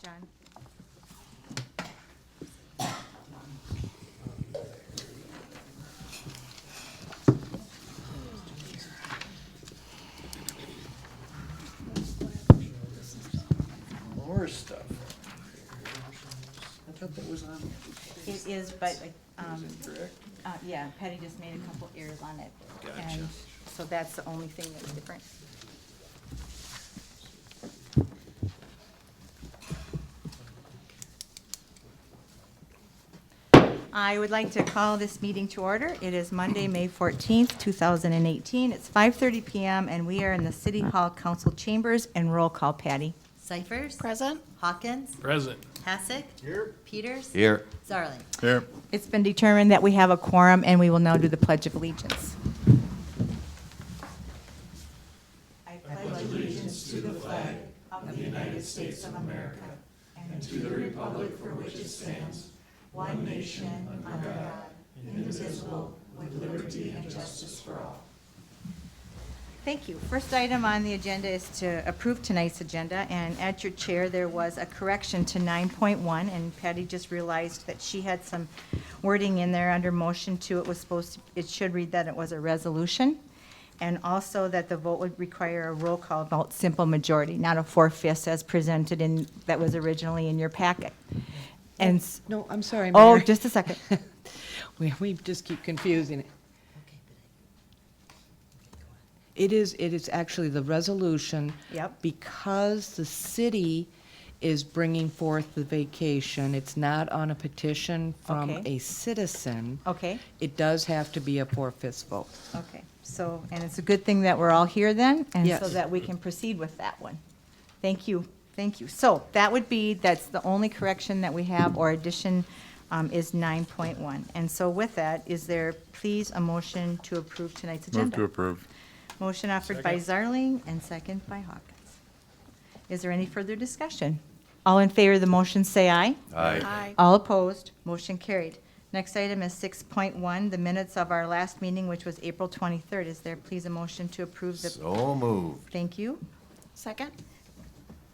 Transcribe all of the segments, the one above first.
John. More stuff. I thought that was on. It is, but, Is it correct? yeah, Patty just made a couple errors on it. Gotcha. And so that's the only thing that's different. I would like to call this meeting to order. It is Monday, May 14th, 2018. It's 5:30 PM, and we are in the City Hall Council chambers, and roll call, Patty. Cyphers. Present. Hawkins. Present. Hassick. Here. Peters. Here. Zarling. Here. It's been determined that we have a quorum, and we will now do the Pledge of Allegiance. I pledge allegiance to the flag of the United States of America and to the republic for which it stands, one nation, under God, indivisible, with liberty and justice for all. Thank you. First item on the agenda is to approve tonight's agenda, and at your chair, there was a correction to 9.1, and Patty just realized that she had some wording in there under motion two. It was supposed to, it should read that it was a resolution, and also that the vote would require a roll call vote, simple majority, not a 4/5 as presented in, that was originally in your packet. And, No, I'm sorry, oh, Mayor. just a second. We just keep confusing it. It is actually the resolution. Yep. Because the city is bringing forth the vacation, it's not on a petition from Okay. a citizen. Okay. It does have to be a 4/5 vote. Okay, so, and it's a good thing that we're all here then, and so Yes. that we can proceed with that one. Thank you, thank you. So that would be, that's the only correction that we have, or addition, is 9.1. And so with that, is there please a motion to approve tonight's agenda? Move to approve. Motion offered by Zarling and second by Hawkins. Is there any further discussion? All in favor of the motion, say aye. Aye. All opposed, motion carried. Next item is 6.1, the minutes of our last meeting, which was April 23rd. Is there please a motion to approve the? So moved. Thank you. Second?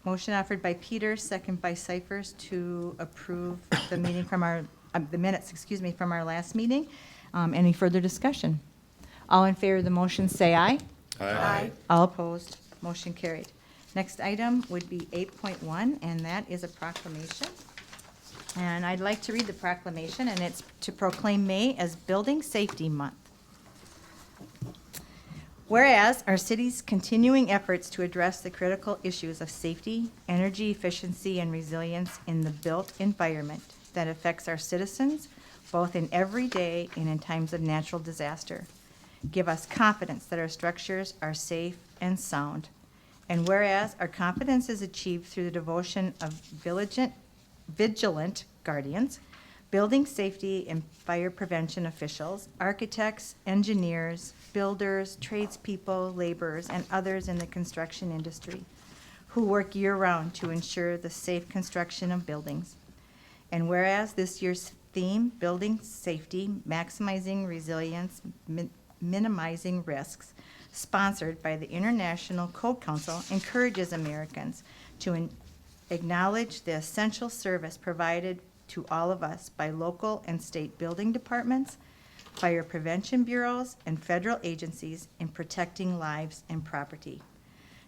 Motion offered by Peters, second by Cyphers to approve the meeting from our, the minutes, excuse me, from our last meeting. Any further discussion? All in favor of the motion, say aye. Aye. All opposed, motion carried. Next item would be 8.1, and that is a proclamation. And I'd like to read the proclamation, and it's to proclaim May as Building Safety Month. Whereas our city's continuing efforts to address the critical issues of safety, energy efficiency, and resilience in the built environment that affects our citizens, both in everyday and in times of natural disaster, give us confidence that our structures are safe and sound. And whereas our confidence is achieved through the devotion of vigilant guardians, building safety and fire prevention officials, architects, engineers, builders, tradespeople, laborers, and others in the construction industry who work year-round to ensure the safe construction of buildings. And whereas this year's theme, Building Safety, Maximizing Resilience, Minimizing Risks, sponsored by the International Code Council, encourages Americans to acknowledge the essential service provided to all of us by local and state building departments, fire prevention bureaus, and federal agencies in protecting lives and property.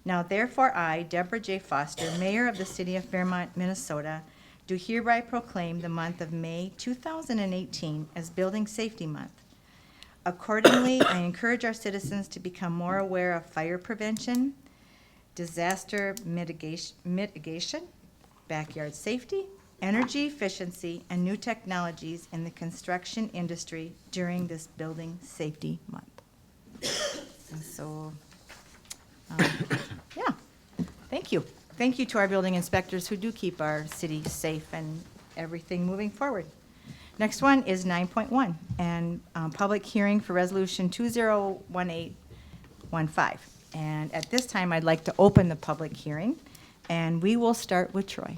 Now therefore I, Deborah J. Foster, Mayor of the City of Fairmont, Minnesota, do hereby proclaim the month of May 2018 as Building Safety Month. Accordingly, I encourage our citizens to become more aware of fire prevention, disaster mitigation, backyard safety, energy efficiency, and new technologies in the construction industry during this Building Safety Month. And so, yeah, thank you. Thank you to our building inspectors who do keep our city safe and everything moving forward. Next one is 9.1, and public hearing for Resolution 201815. And at this time, I'd like to open the public hearing, and we will start with Troy.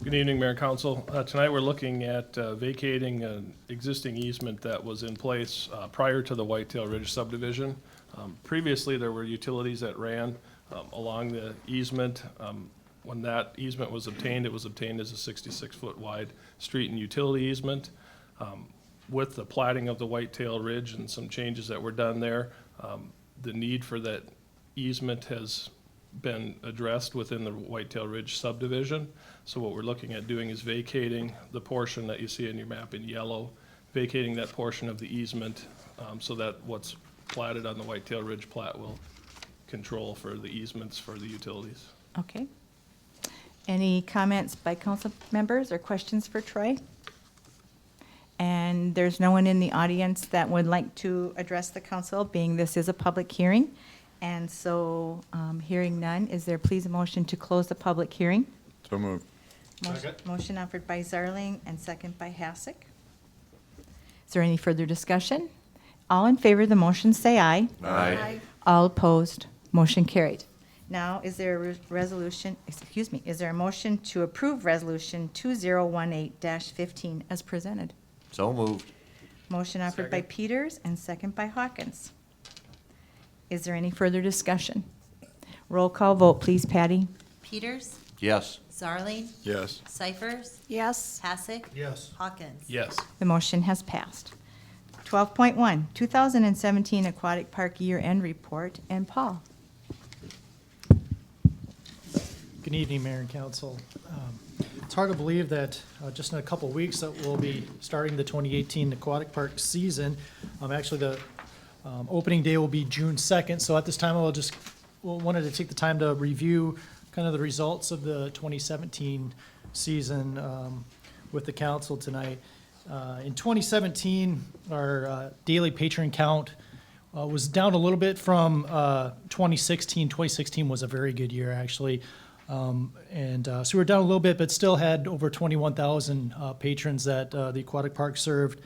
Good evening, Mayor and Council. Tonight, we're looking at vacating an existing easement that was in place prior to the Whitetail Ridge subdivision. Previously, there were utilities that ran along the easement. When that easement was obtained, it was obtained as a 66-foot wide street and utility easement. With the platting of the Whitetail Ridge and some changes that were done there, the need for that easement has been addressed within the Whitetail Ridge subdivision. So what we're looking at doing is vacating the portion that you see in your map in yellow, vacating that portion of the easement, so that what's platted on the Whitetail Ridge plat will control for the easements for the utilities. Okay. Any comments by council members or questions for Troy? And there's no one in the audience that would like to address the council, being this is a public hearing. And so, hearing none, is there please a motion to close the public hearing? So moved. Motion offered by Zarling and second by Hasek. Is there any further discussion? All in favor of the motion, say aye. Aye. All opposed, motion carried. Now, is there a resolution, excuse me, is there a motion to approve Resolution 2018-15 as presented? So moved. Motion offered by Peters and second by Hawkins. Is there any further discussion? Roll call vote, please, Patty. Peters, Yes. Zarling, Yes. Cyphers, Yes. Hasek, Yes. Hawkins. Yes. The motion has passed. 12.1, 2017 Aquatic Park Year-End Report, and Paul. Good evening, Mayor and Council. It's hard to believe that just in a couple weeks that we'll be starting the 2018 Aquatic Park season. Actually, the opening day will be June 2nd, so at this time, wanted to take the time to review kind of the results of the 2017 season with the council tonight. In 2017, our daily patron count was down a little bit from 2016. 2016 was a very good year, actually. So we were down a little bit, but still had over 21,000 patrons that the aquatic park served.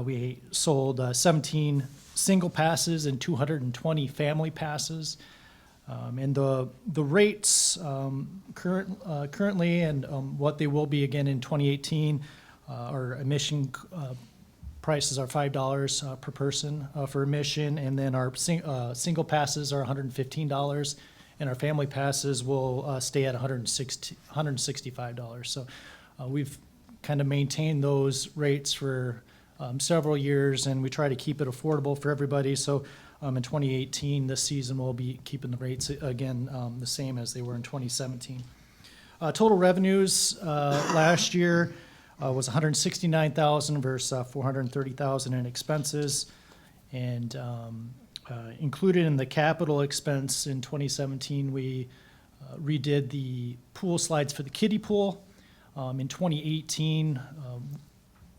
We sold 17 single passes and 220 family passes. And the rates currently and what they will be again in 2018, our admission prices are $5 per person for admission, and then our single passes are $115. And our family passes will stay at $165. So we've kind of maintained those rates for several years, and we try to keep it affordable for everybody. So in 2018, this season, we'll be keeping the rates again the same as they were in 2017. Total revenues last year was $169,000 versus $430,000 in expenses, and included in the capital expense in 2017, we redid the pool slides for the kiddie pool. In 2018,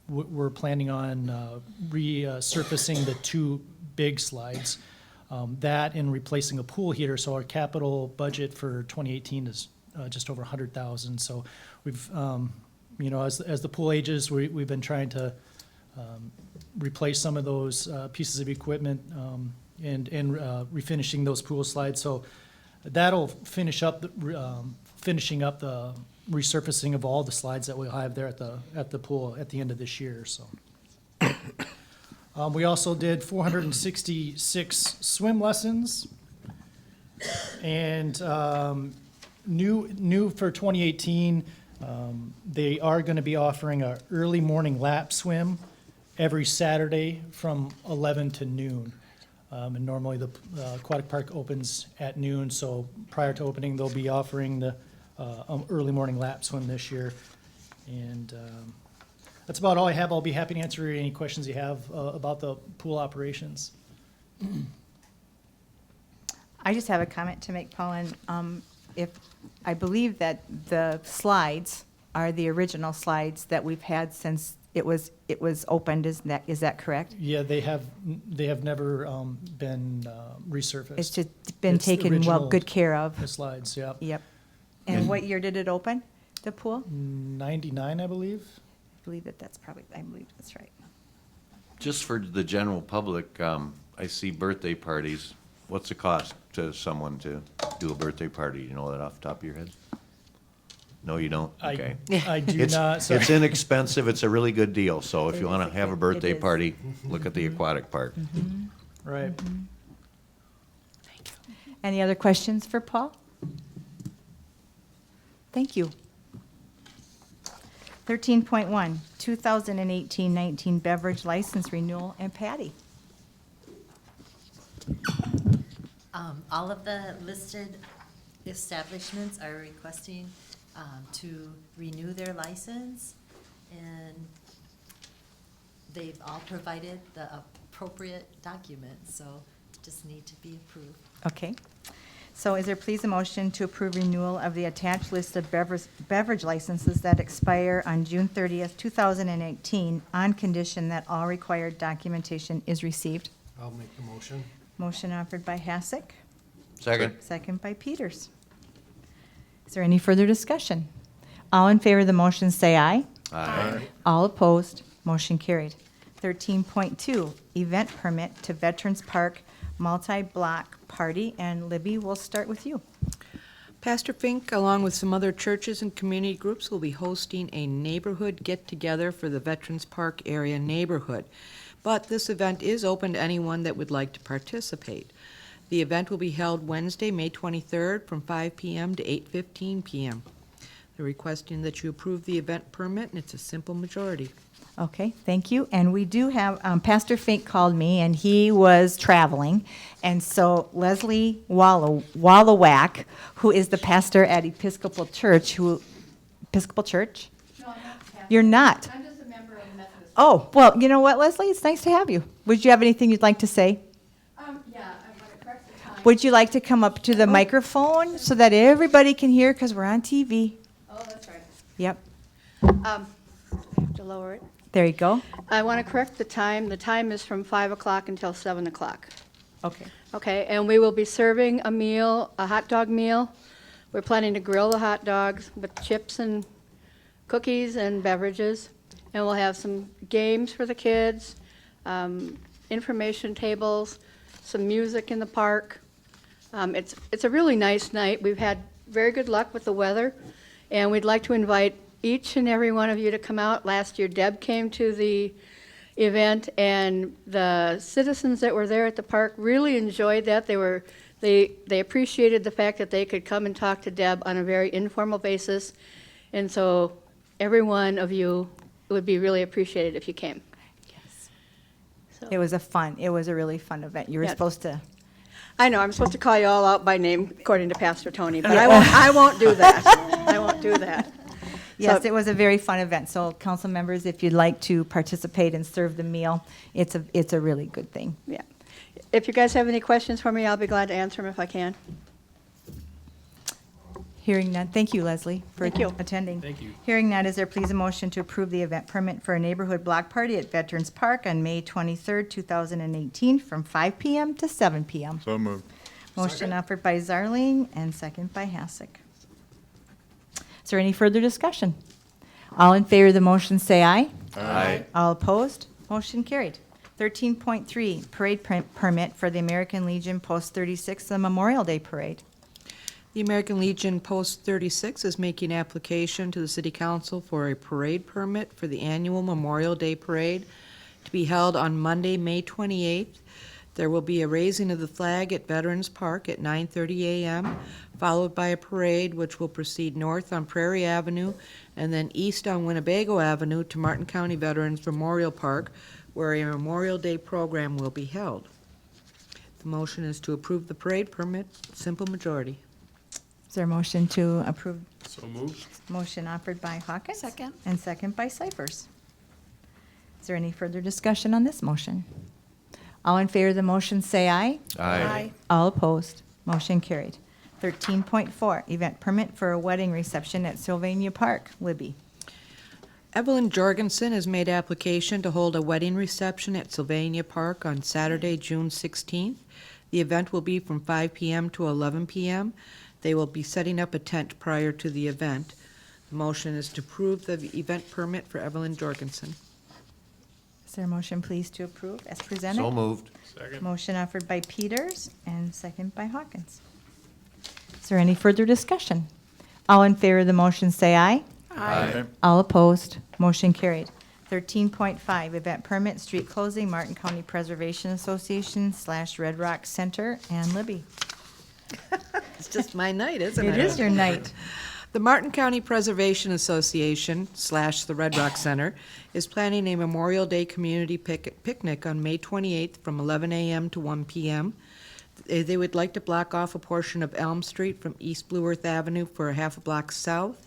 we're planning on resurfacing the two big slides. That and replacing a pool heater. So our capital budget for 2018 is just over $100,000. So we've, as the pool ages, we've been trying to replace some of those pieces of equipment and refinishing those pool slides. So that'll finishing up the resurfacing of all the slides that we'll have there at the pool at the end of this year. So we also did 466 swim lessons, and new for 2018, they are going to be offering a early morning lap swim every Saturday from 11 to noon. And normally the aquatic park opens at noon, so prior to opening, they'll be offering the early morning lap swim this year. And that's about all I have. I'll be happy to answer any questions you have about the pool operations. I just have a comment to make, Paul, and I believe that the slides are the original slides that we've had since it was opened. Is that correct? Yeah, they have never been resurfaced. It's just been It's the taken original- good care of. The slides, yeah. Yep. And what year did it open, the pool? 99, I believe. I believe that's right. Just for the general public, I see birthday parties. What's the cost to someone to do a birthday party? You know that off the top of your head? No, you don't? Okay. I do It's, not. So it's inexpensive. It's a really good deal. So if It you is want a to have a good- birthday it is. party, look at the aquatic park. right. Any other questions for Paul? Thank you. 13.1, 2018-19 beverage license renewal, and Patty. All of the listed establishments are requesting to renew their license, and they've all provided the appropriate documents, so just need to be approved. Okay. So is there please a motion to approve renewal of the attached list of beverage licenses that expire on June 30th, 2018, on condition that all required documentation is received? I'll make the motion. Motion offered by Hasek, Second. second by Peters. Is there any further discussion? All in favor of the motion say aye. Aye. All opposed, motion carried. 13.2, event permit to Veterans Park multi-block party, and Libby, we'll start with you. Pastor Fink, along with some other churches and community groups, will be hosting a neighborhood get-together for the Veterans Park area neighborhood. But this event is open to anyone that would like to participate. The event will be held Wednesday, May 23rd, from 5 p.m. to 8:15 p.m. They're requesting that you approve the event permit, and it's a simple majority. Okay, thank you. And we do have, Pastor Fink called me, and he was traveling. And so Leslie Wallowak, who is the pastor at Episcopal Church, Episcopal Church? No, I'm not pastor. You're not? I'm just a member of the Methodist. Oh, well, you know what, Leslie? It's nice to have you. Would you have anything you'd like to say? Yeah, I'm going to correct the time. Would you like to come up to the microphone so that everybody can hear, because we're on TV? Oh, that's right. Yep, I have to lower it. there you go. I want to correct the time. The time is from 5 o'clock until 7 o'clock. Okay. Okay, and we will be serving a meal, a hot dog meal. We're planning to grill the hot dogs with chips and cookies and beverages. And we'll have some games for the kids, information tables, some music in the park. It's a really nice night. We've had very good luck with the weather, and we'd like to invite each and every one of you to come out. Last year, Deb came to the event, and the citizens that were there at the park really enjoyed that. They appreciated the fact that they could come and talk to Deb on a very informal basis, and so every one of you would be really appreciated if you came. Yes. So- It was a really fun event. You were Yeah. supposed to. I know, I'm supposed to call you all out by name according to Pastor Tony, but I won't do that. I won't do that. Yes, So- it was a very fun event. So council members, if you'd like to participate and serve the meal, it's a really good thing. Yeah. If you guys have any questions for me, I'll be glad to answer them if I can. Hearing none, thank you, Leslie, for Thank you. attending. Thank you. Hearing none, is there please a motion to approve the event permit for a neighborhood block party at Veterans Park on May 23rd, 2018, from 5 p.m. to 7 p.m.? So moved. Motion offered by Zarling and second by Hasek. Is there any further discussion? All in favor of the motion say aye. Aye. All opposed? Motion carried. 13.3, parade permit for the American Legion Post 36, the Memorial Day Parade. The American Legion Post 36 is making application to the City Council for a parade permit for the annual Memorial Day Parade to be held on Monday, May 28th. There will be a raising of the flag at Veterans Park at 9:30 a.m., followed by a parade which will proceed north on Prairie Avenue and then east on Winnebago Avenue to Martin County Veterans Memorial Park, where a Memorial Day program will be held. The motion is to approve the parade permit, simple majority. Is there a motion to approve? So moved. Motion offered by Hawkins. Second. And second by Cyphers. Is there any further discussion on this motion? All in favor of the motion say aye. Aye. All opposed. Motion carried. 13.4, event permit for a wedding reception at Sylvania Park. Libby. Evelyn Jorgensen has made application to hold a wedding reception at Sylvania Park on Saturday, June 16th. The event will be from 5 p.m. to 11 p.m. They will be setting up a tent prior to the event. The motion is to approve the event permit for Evelyn Jorgensen. Is there a motion, please, to approve as presented? So moved. Second. Motion offered by Peters and second by Hawkins. Is there any further discussion? All in favor of the motion say aye. Aye. All opposed. Motion carried. 13.5, event permit, street closing, Martin County Preservation Association / Red Rock Center, and Libby. It's just my night, isn't it? It is your night. The Martin County Preservation Association / the Red Rock Center is planning a Memorial Day community picnic on May 28th from 11 a.m. to 1 p.m. They would like to block off a portion of Elm Street from East Blue Earth Avenue for a half a block south.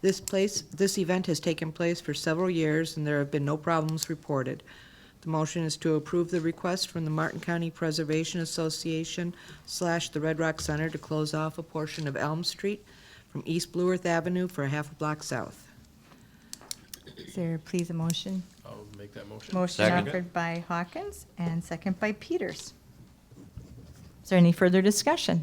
This event has taken place for several years, and there have been no problems reported. The motion is to approve the request from the Martin County Preservation Association / the Red Rock Center to close off a portion of Elm Street from East Blue Earth Avenue for a half a block south. Is there please a motion? I'll make that motion. Motion Second. offered by Hawkins and second by Peters. Is there any further discussion?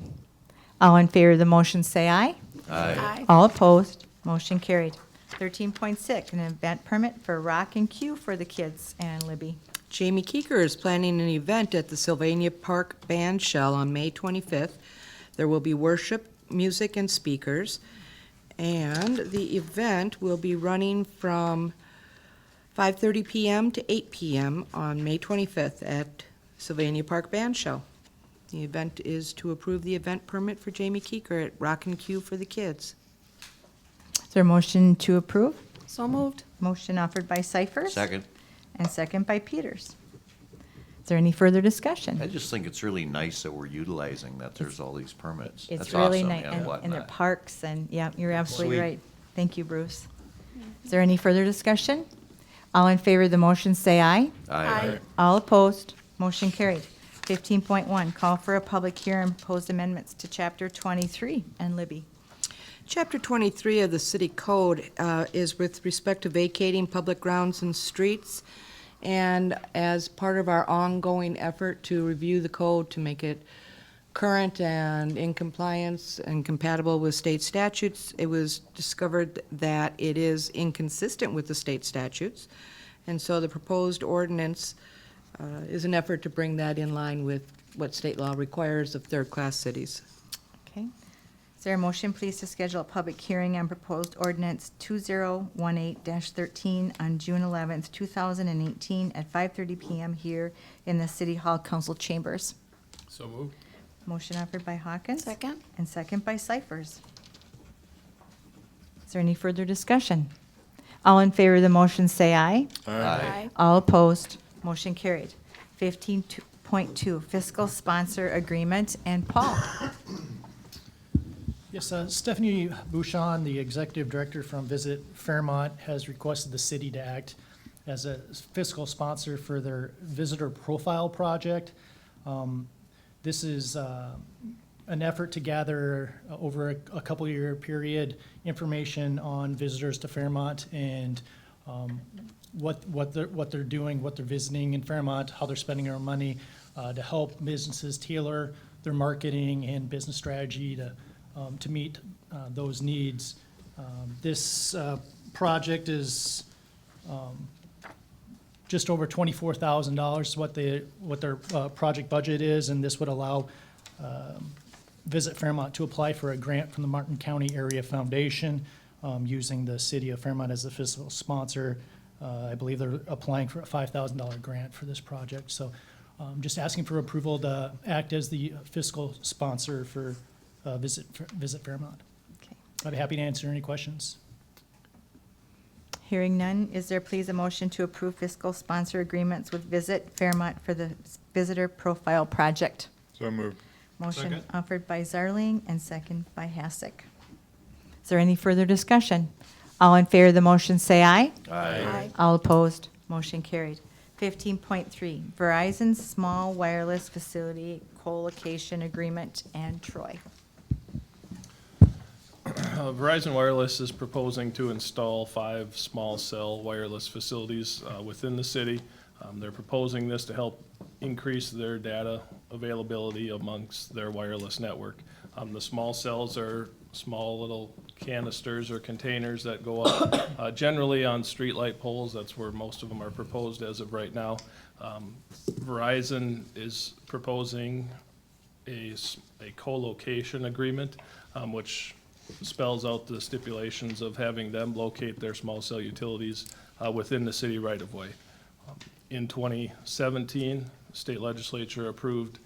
All in favor of the motion, say aye. Aye. All opposed, motion carried. 13.6, an event permit for Rock and Q for the kids and Libby. Jamie Keeker is planning an event at the Sylvania Park Band Shell on May 25th. There will be worship, music, and speakers, and the event will be running from 5:30 p.m. to 8 p.m. on May 25th at Sylvania Park Band Shell. The event is to approve the event permit for Jamie Keeker at Rock and Q for the kids. Is there a motion to approve? So moved. Motion offered by Cyphers. Second. And second by Peters. Is there any further I discussion? just think it's really nice that we're utilizing that there's all these permits. It's That's really awesome, nice, yeah, and they're whatnot. parks, and, yeah, you're absolutely Sweet. right. Thank you, Bruce. Is there any further discussion? All in favor of the motion, say aye. Aye. All opposed, motion carried. 15.1, call for a public hearing, proposed amendments to Chapter 23 and Libby. Chapter 23 of the City Code is with respect to vacating public grounds and streets. And as part of our ongoing effort to review the code to make it current and in compliance and compatible with state statutes, it was discovered that it is inconsistent with the state statutes. And so the proposed ordinance is an effort to bring that in line with what state law requires of third-class cities. Okay. Is there a motion, please, to schedule a public hearing on proposed ordinance 2018-13 on June 11th, 2018 at 5:30 PM here in the City Hall Council Chambers? So moved. Motion offered by Hawkins. Second. And second by Cyphers. Is there any further discussion? All in favor of the motion, say aye. Aye. All opposed, motion carried. 15.2, fiscal sponsor agreement, and Paul. Yes, Stephanie Bouchon, the executive director from Visit Fairmont, has requested the city to act as a fiscal sponsor for their visitor profile project. This is an effort to gather over a couple-year period information on visitors to Fairmont and what they're doing, what they're visiting in Fairmont, how they're spending their money, to help businesses tailor their marketing and business strategy to meet those needs. This project is just over $24,000 what their project budget is, and this would allow Visit Fairmont to apply for a grant from the Martin County Area Foundation using the city of Fairmont as the fiscal sponsor. I believe they're applying for a $5,000 grant for this project. So just asking for approval to act as the fiscal sponsor for Visit Fairmont. Okay. I'd be happy to answer any questions. Hearing none, is there please a motion to approve fiscal sponsor agreements with Visit Fairmont for the visitor profile project? So moved. Motion Second. offered by Zarling and second by Hasek. Is there any further discussion? All in favor of the motion, say aye. Aye. All opposed, motion carried. 15.3, Verizon Small Wireless Facility Co-location Agreement and Troy. Verizon Wireless is proposing to install 5 small cell wireless facilities within the city. They're proposing this to help increase their data availability amongst their wireless network. The small cells are small little canisters or containers that go up generally on streetlight poles. That's where most of them are proposed as of right now. Verizon is proposing a co-location agreement, which spells out the stipulations of having them locate their small cell utilities within the city right-of-way. In 2017, the state legislature approved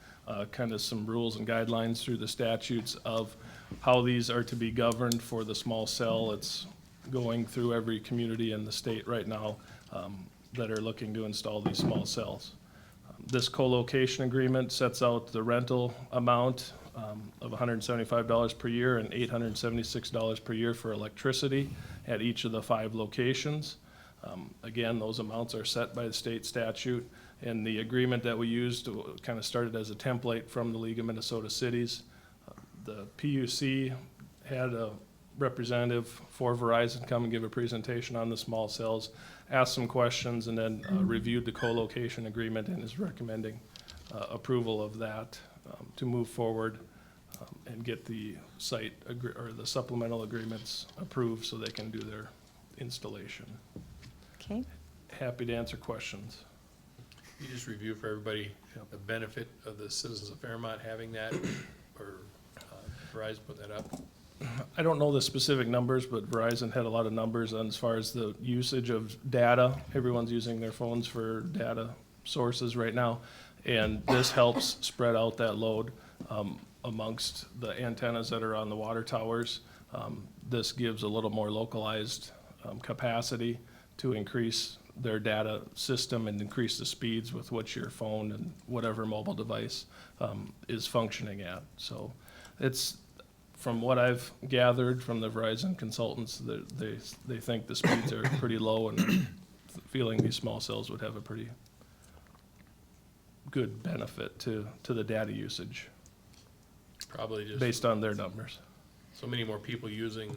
kind of some rules and guidelines through the statutes of how these are to be governed for the small cell. It's going through every community in the state right now that are looking to install these small cells. This co-location agreement sets out the rental amount of $175 per year and $876 per year for electricity at each of the 5 locations. Again, those amounts are set by the state statute, and the agreement that we used kind of started as a template from the League of Minnesota Cities. The PUC had a representative for Verizon come and give a presentation on the small cells, asked some questions, and then reviewed the co-location agreement and is recommending approval of that to move forward and get the or the supplemental agreements approved so they can do their installation. Okay, Happy to answer questions. You just review for everybody the benefit of the citizens of Fairmont having that, or Verizon put that up? I don't know the specific numbers, but Verizon had a lot of numbers on as far as the usage of data. Everyone's using their phones for data sources right now, and this helps spread out that load amongst the antennas that are on the water towers. This gives a little more localized capacity to increase their data system and increase the speeds with which your phone and whatever mobile device is functioning at. So it's, from what I've gathered from the Verizon consultants, they think the speeds are pretty low and feeling these small cells would have a pretty good benefit to the data usage Probably just based on their numbers. so many more people using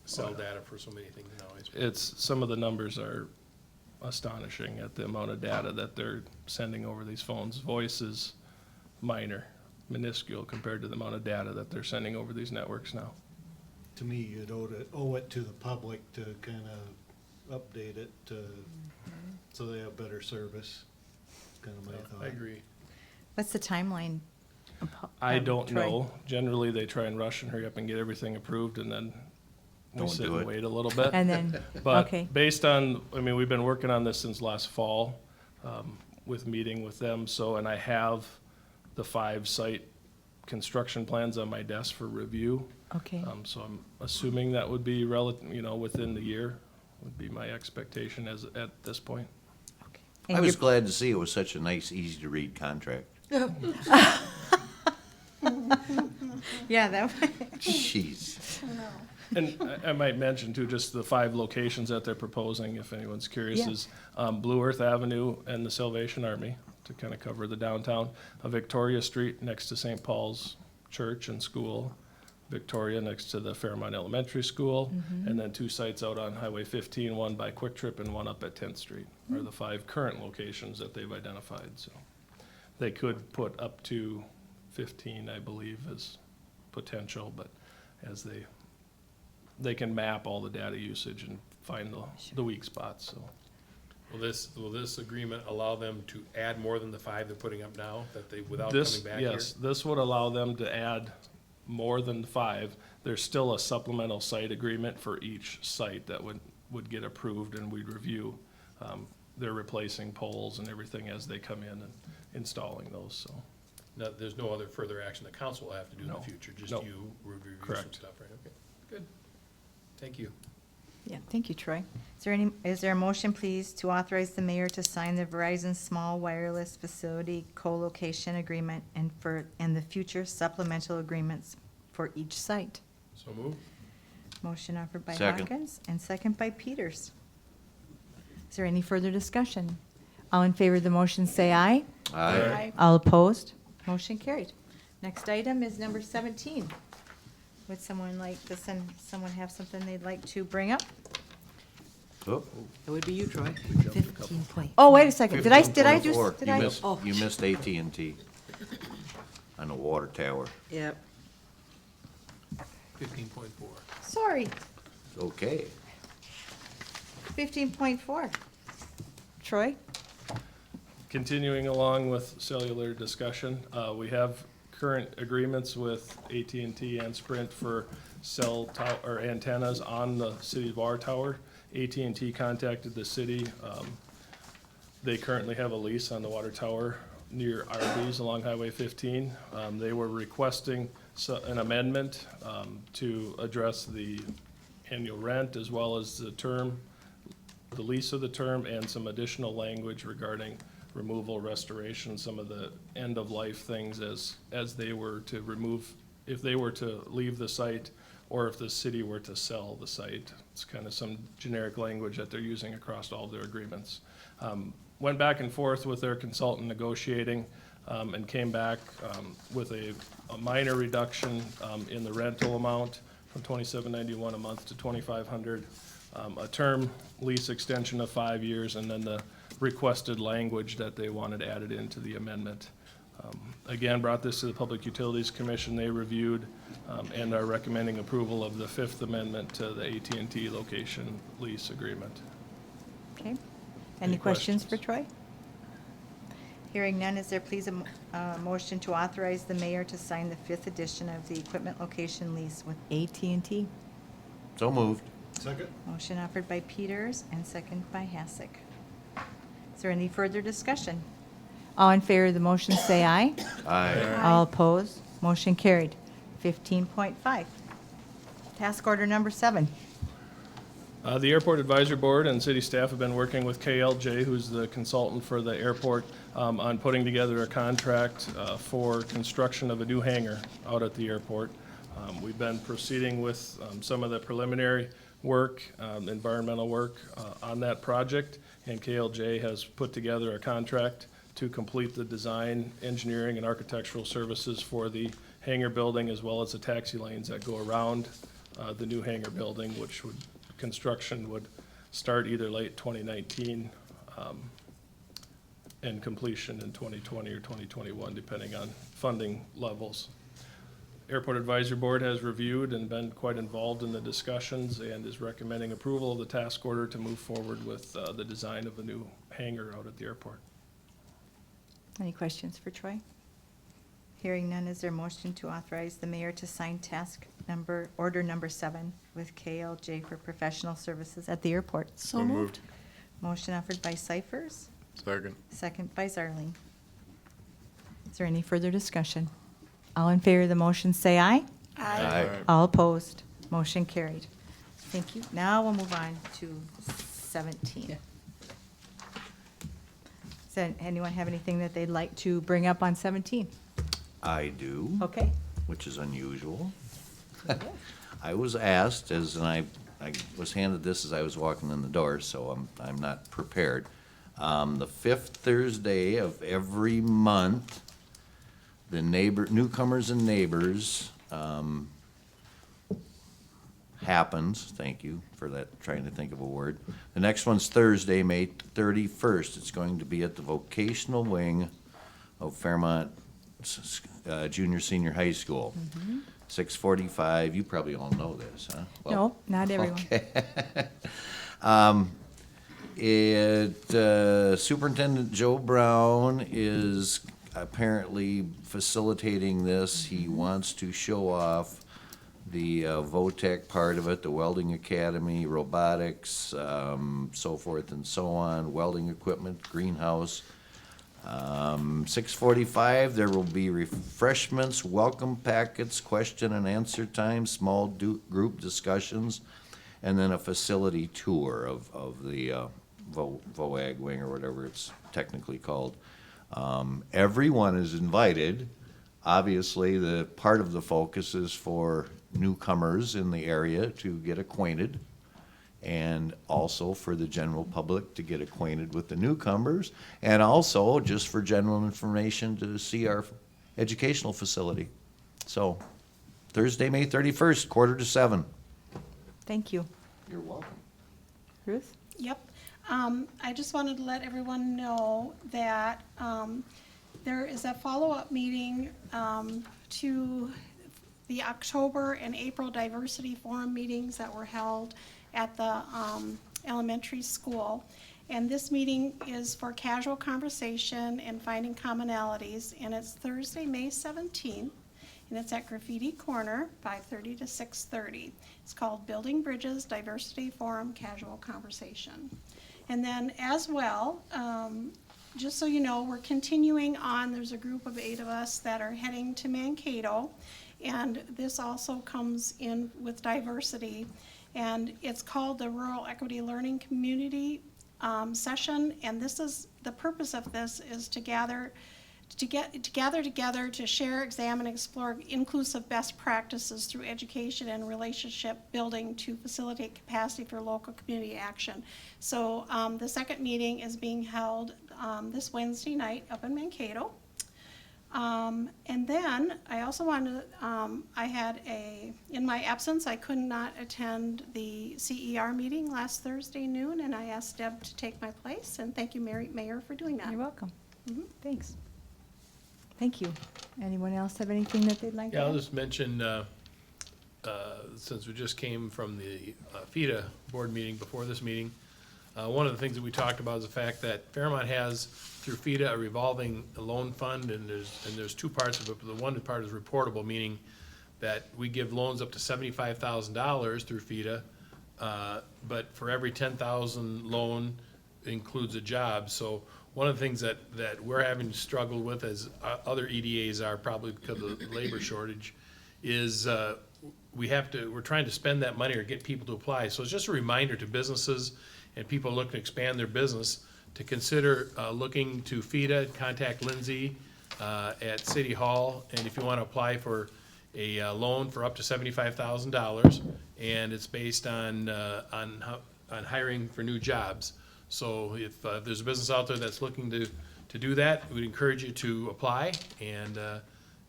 cell data for so many things now. Some of the numbers are astonishing at the amount of data that they're sending over these phones. Voice is minor, minuscule compared to the amount of data that they're sending over these networks now. To me, you'd owe it to the public to kind of update it so they have better service. Kind of my thought. I agree. what's the timeline? I don't Troy? know. Generally, they try and rush and hurry up and get everything approved, and then we Don't sit do and it. wait a little bit. And then, But okay, based on, I mean, we've been working on this since last fall, with meeting with them, so, and I have the 5 site construction plans on my desk for review. okay. So I'm assuming that would be within the year, would be my expectation at this point. Okay. I And was you're- glad to see it was such a nice, easy-to-read contract. Yeah, that, Jeez. And I might mention too, just the 5 locations that they're proposing, if anyone's curious, Yeah. is Blue Earth Avenue and the Salvation Army, to kind of cover the downtown. Victoria Street next to St. Paul's Church and School, Victoria next to the Fairmont Elementary School, and then 2 sites out on Highway 15, one by Quick Trip and one up at 10th Street, are the 5 current locations that they've identified, so. They could put up to 15, I believe, as potential, but as they can map all the data usage and find the weak spots, so. Will this agreement allow them to add more than the 5 they're putting up now, that they, without coming This, back here? yes, this would allow them to add more than 5. There's still a supplemental site agreement for each site that would get approved and we'd review. They're replacing poles and everything as they come in and installing those, so. No, there's no other further action the council will have to do in the No. future, just No. you would review some Correct. stuff, right? Okay, good. Thank you. yeah, thank you, Troy. Is there a motion, please, to authorize the mayor to sign the Verizon Small Wireless Facility Co-location Agreement and the future supplemental agreements for each site? So move. Motion offered by Second. Hawkins and second by Peters. Is there any further discussion? All in favor of the motion, say aye. Aye. All opposed? Motion carried. Next item is number 17. Would someone someone have something they'd like to bring up? Oh, It would be you, Troy. 15.4. Oh, wait a second. Did I just, 15.4. You missed AT&T on the water tower. Yep. 15.4. sorry, Okay. 15.4. Troy? Continuing along with cellular discussion, we have current agreements with AT&T and Sprint for cell or antennas on the city's water tower. AT&T contacted the city. They currently have a lease on the water tower near Arby's along Highway 15. They were requesting an amendment to address the annual rent as well as the term, the lease of the term, and some additional language regarding removal, restoration, some of the end-of-life things as they were to remove, if they were to leave the site or if the city were to sell the site. It's kind of some generic language that they're using across all their agreements. Went back and forth with their consultant negotiating and came back with a minor reduction in the rental amount from $27.91 a month to $2,500, a term lease extension of 5 years, and then the requested language that they wanted added into the amendment. Again, brought this to the Public Utilities Commission. They reviewed and are recommending approval of the Fifth Amendment to the AT&T location lease agreement. Okay. Any Any questions for questions? Troy? Hearing none, is there please a motion to authorize the mayor to sign the 5th edition of the equipment location lease with AT&T? So moved. Second? Motion offered by Peters and second by Hasek. Is there any further discussion? All in favor of the motion, say aye. Aye. All opposed, motion carried. 15.5. Task order number 7. The Airport Advisory Board and city staff have been working with KLJ, who's the consultant for the airport, on putting together a contract for construction of a new hangar out at the airport. We've been proceeding with some of the preliminary work, environmental work on that project, and KLJ has put together a contract to complete the design, engineering, and architectural services for the hangar building, as well as the taxi lanes that go around the new hangar building, which would, construction would start either late 2019 and completion in 2020 or 2021, depending on funding levels. Airport Advisory Board has reviewed and been quite involved in the discussions and is recommending approval of the task order to move forward with the design of a new hangar out at the airport. Any questions for Troy? Hearing none, is there a motion to authorize the mayor to sign order number 7 with KLJ for professional services at the airport? So moved. Motion offered by Cyphers, Second. second by Zarling. Is there any further discussion? All in favor of the motion, say aye. Aye. All opposed, motion carried. Thank you. Now we'll move on to 17. Does anyone have anything that they'd like to bring up on 17? I do. Okay. Which is unusual. I was asked, and I was handed this as I was walking in the door, so I'm not prepared. The 5th Thursday of every month, the newcomers and neighbors happens. Thank you for that, trying to think of a word. The next one's Thursday, May 31st. It's going to be at the vocational wing of Fairmont Junior Senior High School. 6:45. You probably all know this, huh? No, not everyone. Okay. Superintendent Joe Brown is apparently facilitating this. He wants to show off the VOTEC part of it, the welding academy, robotics, so forth and so on, welding equipment, greenhouse. 6:45, there will be refreshments, welcome packets, question and answer time, small group discussions, and then a facility tour of the VOAG wing, or whatever it's technically called. Everyone is invited. Obviously, the part of the focus is for newcomers in the area to get acquainted, and also for the general public to get acquainted with the newcomers, and also just for general information to see our educational facility. So, Thursday, May 31st, 6:45. Thank you. You're welcome. Ruth? Yep. I just wanted to let everyone know that there is a follow-up meeting to the October and April diversity forum meetings that were held at the elementary school. And this meeting is for casual conversation and finding commonalities, and it's Thursday, May 17th, and it's at Graffiti Corner, 5:30 to 6:30. It's called Building Bridges Diversity Forum Casual Conversation. And then as well, just so you know, we're continuing on. There's a group of 8 of us that are heading to Mankato, And this also comes in with diversity. And it's called the Rural Equity Learning Community Session. And the purpose of this is to gather together to share, examine, explore inclusive best practices through education and relationship building to facilitate capacity for local community action. So the second meeting is being held this Wednesday night up in Mankato. And then I also wanted, in my absence, I could not attend the CER meeting last Thursday noon, and I asked Deb to take my place, and thank you, Mayor, for doing that. You're welcome. Mhm. Thanks. Thank you. Anyone else have anything that they'd like to Yeah, I'll add? just mention, since we just came from the FIDA board meeting before this meeting, one of the things that we talked about is the fact that Fairmont has, through FIDA, a revolving loan fund, and there's two parts of it. But the one part is reportable, meaning that we give loans up to $75,000 through FIDA, but for every 10,000 loan includes a job. So one of the things that we're having struggled with, as other EDAs are, probably because of the labor shortage, is we're trying to spend that money or get people to apply. So it's just a reminder to businesses and people looking to expand their business to consider looking to FIDA, contact Lindsay at City Hall, and if you want to apply for a loan for up to $75,000, and it's based on hiring for new jobs. So if there's a business out there that's looking to do that, we'd encourage you to apply, and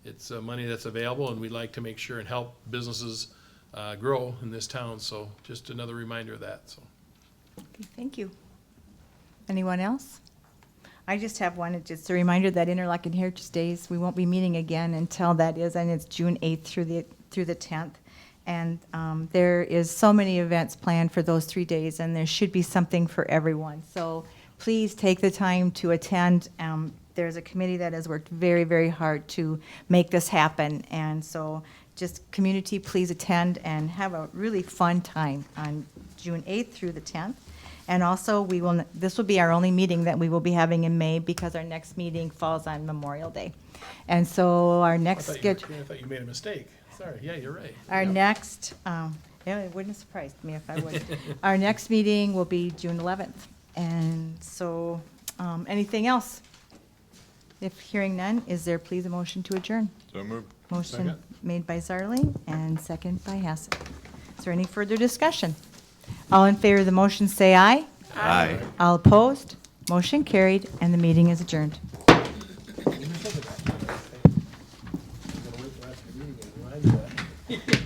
it's money that's available, and we'd like to make sure and help businesses grow in this town. So just another reminder of that, so. Okay, thank you. Anyone else? I just have one, it's just a reminder that Interlochen Heritage Days, we won't be meeting again until that is, and it's June 8th through the 10th. And there is so many events planned for those 3 days, and there should be something for everyone. So please take the time to attend. There's a committee that has worked very, very hard to make this happen. And so just community, please attend and have a really fun time on June 8th through the 10th. And also, this will be our only meeting that we will be having in May, because our next meeting falls on Memorial Day. And so our next schedule. I thought you made a mistake. Sorry, yeah, you're right. Our Yep. next, it wouldn't have surprised me if I would. Our next meeting will be June 11th. And so, anything else? If hearing none, is there please a motion to adjourn? So moved. Motion Second. made by Zarling and second by Hassett. Is there any further discussion? All in favor of the motion, say aye. Aye. All opposed? Motion carried, and the meeting is adjourned. I'm gonna wait for the rest of the meeting and remind you that.